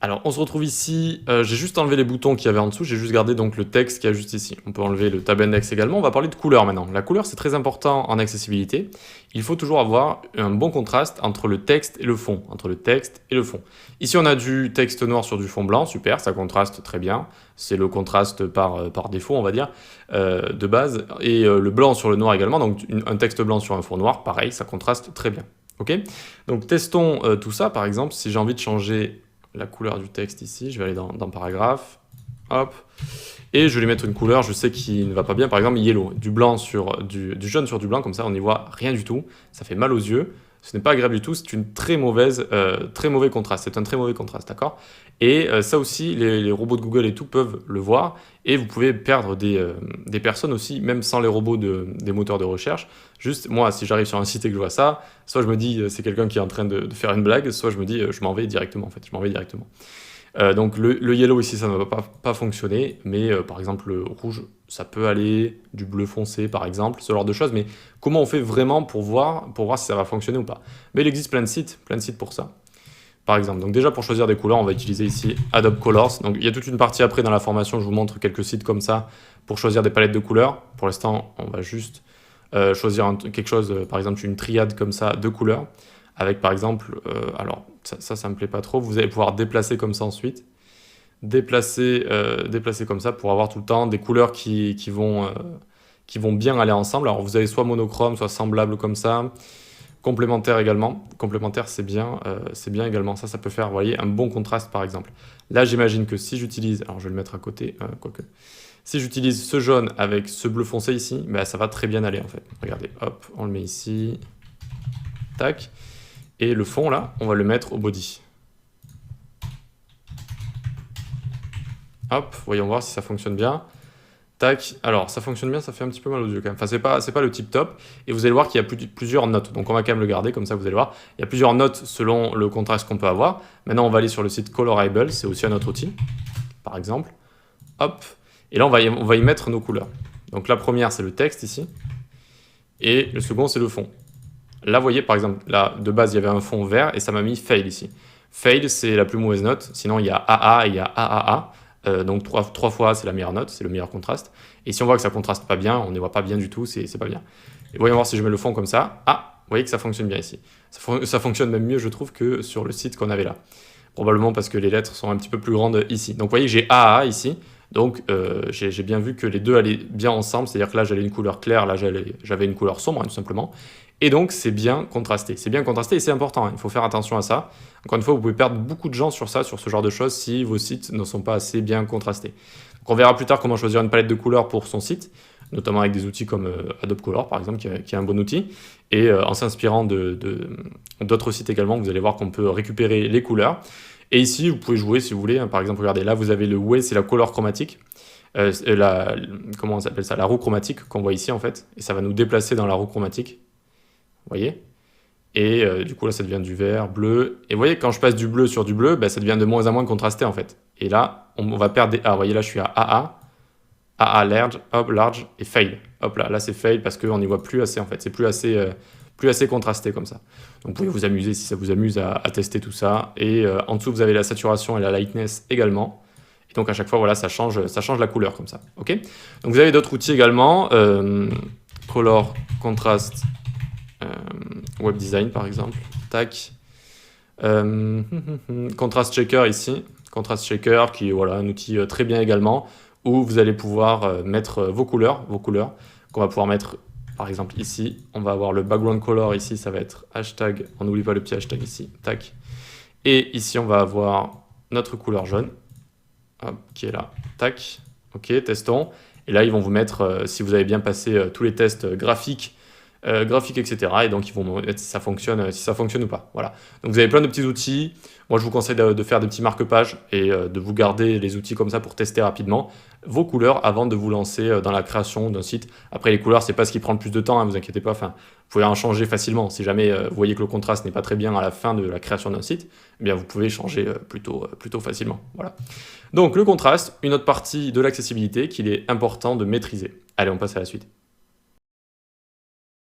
Alors, on se retrouve ici, j'ai juste enlevé les boutons qu'il y avait en dessous, j'ai juste gardé donc le texte qu'il y a juste ici. On peut enlever le tab index également, on va parler de couleur maintenant. La couleur, c'est très important en accessibilité. Il faut toujours avoir un bon contraste entre le texte et le fond, entre le texte et le fond. Ici, on a du texte noir sur du fond blanc, super, ça contraste très bien. C'est le contraste par défaut, on va dire, de base. Et le blanc sur le noir également, donc un texte blanc sur un fond noir, pareil, ça contraste très bien. Ok. Donc testons tout ça, par exemple, si j'ai envie de changer la couleur du texte ici, je vais aller dans paragraphe, hop, et je vais lui mettre une couleur, je sais qui ne va pas bien, par exemple yellow, du blanc sur du jaune sur du blanc, comme ça on n'y voit rien du tout, ça fait mal aux yeux, ce n'est pas agréable du tout, c'est une très mauvais contraste, c'est un très mauvais contraste, d'accord. Et ça aussi, les robots de Google et tout peuvent le voir, et vous pouvez perdre des personnes aussi, même sans les robots des moteurs de recherche. Juste, moi, si j'arrive sur un site et que je vois ça, soit je me dis c'est quelqu'un qui est en train de faire une blague, soit je me dis je m'en vais directement, en fait, je m'en vais directement. Donc le yellow ici, ça ne va pas fonctionner, mais par exemple le rouge, ça peut aller, du bleu foncé par exemple, ce genre de choses, mais comment on fait vraiment pour voir si ça va fonctionner ou pas? Mais il existe plein de sites pour ça. Par exemple, donc déjà pour choisir des couleurs, on va utiliser ici Adobe Colors. Donc il y a toute une partie après dans la formation, je vous montre quelques sites comme ça pour choisir des palettes de couleurs. Pour l'instant, on va juste choisir quelque chose, par exemple une triade comme ça de couleurs, avec par exemple, alors ça me plaît pas trop, vous allez pouvoir déplacer comme ça ensuite, déplacer comme ça pour avoir tout le temps des couleurs qui vont bien aller ensemble. Alors vous avez soit monochrome, soit semblable comme ça, complémentaire également. Complémentaire, c'est bien également. Ça peut faire, vous voyez, un bon contraste par exemple. Là, j'imagine que si j'utilise, alors je vais le mettre à côté, quoique. Si j'utilise ce jaune avec ce bleu foncé ici, ben, ça va très bien aller en fait. Regardez, hop, on le met ici. Tac. Et le fond là, on va le mettre au body. Hop, voyons voir si ça fonctionne bien. Tac, alors ça fonctionne bien, ça fait un petit peu mal aux yeux quand même. Enfin, c'est pas le tip top. Et vous allez voir qu'il y a plusieurs notes. Donc on va quand même le garder, comme ça vous allez voir. Il y a plusieurs notes selon le contraste qu'on peut avoir. Maintenant, on va aller sur le site Colorable, c'est aussi un autre outil, par exemple. Hop, et là on va y mettre nos couleurs. Donc la première, c'est le texte ici. Et le second, c'est le fond. Là, vous voyez, par exemple, là, de base, il y avait un fond vert et ça m'a mis fail ici. Fail, c'est la plus mauvaise note. Sinon, il y a AA et il y a AAA. Donc, trois fois, c'est la meilleure note, c'est le meilleur contraste. Et si on voit que ça contraste pas bien, on ne voit pas bien du tout, c'est pas bien. Et voyons voir si je mets le fond comme ça. Ah, vous voyez que ça fonctionne bien ici. Ça fonctionne même mieux, je trouve, que sur le site qu'on avait là. Probablement parce que les lettres sont un petit peu plus grandes ici. Donc, vous voyez que j'ai AAA ici. Donc, j'ai bien vu que les deux allaient bien ensemble. C'est-à-dire que là, j'avais une couleur claire, là, j'avais une couleur sombre, hein, tout simplement. Et donc, c'est bien contrasté. C'est bien contrasté et c'est important, hein. Il faut faire attention à ça. Encore une fois, vous pouvez perdre beaucoup de gens sur ça, sur ce genre de choses, si vos sites ne sont pas assez bien contrastés. Donc, on verra plus tard comment choisir une palette de couleurs pour son site, notamment avec des outils comme Adobe Color, par exemple, qui est un bon outil. Et en s'inspirant d'autres sites également, vous allez voir qu'on peut récupérer les couleurs. Et ici, vous pouvez jouer si vous voulez. Hein. Par exemple, regardez, là, vous avez le way, c'est la couleur chromatique. Comment on s'appelle ça? La roue chromatique qu'on voit ici, en fait. Et ça va nous déplacer dans la roue chromatique. Vous voyez? Et du coup, là, ça devient du vert, bleu. Et vous voyez, quand je passe du bleu sur du bleu, bah, ça devient de moins en moins contrasté, en fait. Et là, on va perdre des A. Vous voyez, là, je suis à AA. AA large, hop, large, et fail. Hop là, c'est fail parce qu'on n'y voit plus assez, en fait. C'est plus assez contrasté comme ça. Donc, vous pouvez vous amuser si ça vous amuse à tester tout ça. Et en dessous, vous avez la saturation et la lightness également. Et donc, à chaque fois, voilà, ça change la couleur comme ça. OK? Donc, vous avez d'autres outils également. Color, contrast, web design par exemple, tac, contrast checker ici, contrast checker qui est voilà, un outil très bien également, où vous allez pouvoir mettre vos couleurs, qu'on va pouvoir mettre par exemple ici, on va avoir le background color ici, ça va être hashtag, on n'oublie pas le petit hashtag ici, tac, et ici on va avoir notre couleur jaune, hop, qui est là, tac, ok, testons, et là ils vont vous mettre, si vous avez bien passé tous les tests graphiques, etc. Et donc, ils vont me mettre si ça fonctionne ou pas. Voilà. Donc, vous avez plein de petits outils. Moi, je vous conseille de faire des petits marque-pages et de vous garder les outils comme ça pour tester rapidement vos couleurs avant de vous lancer dans la création d'un site. Après, les couleurs, c'est pas ce qui prend le plus de temps, hein, vous inquiétez pas. Enfin, vous pouvez en changer facilement. Si jamais vous voyez que le contraste n'est pas très bien à la fin de la création d'un site, eh bien, vous pouvez changer plutôt facilement. Voilà. Donc, le contraste, une autre partie de l'accessibilité qu'il est important de maîtriser. Allez, on passe à la suite.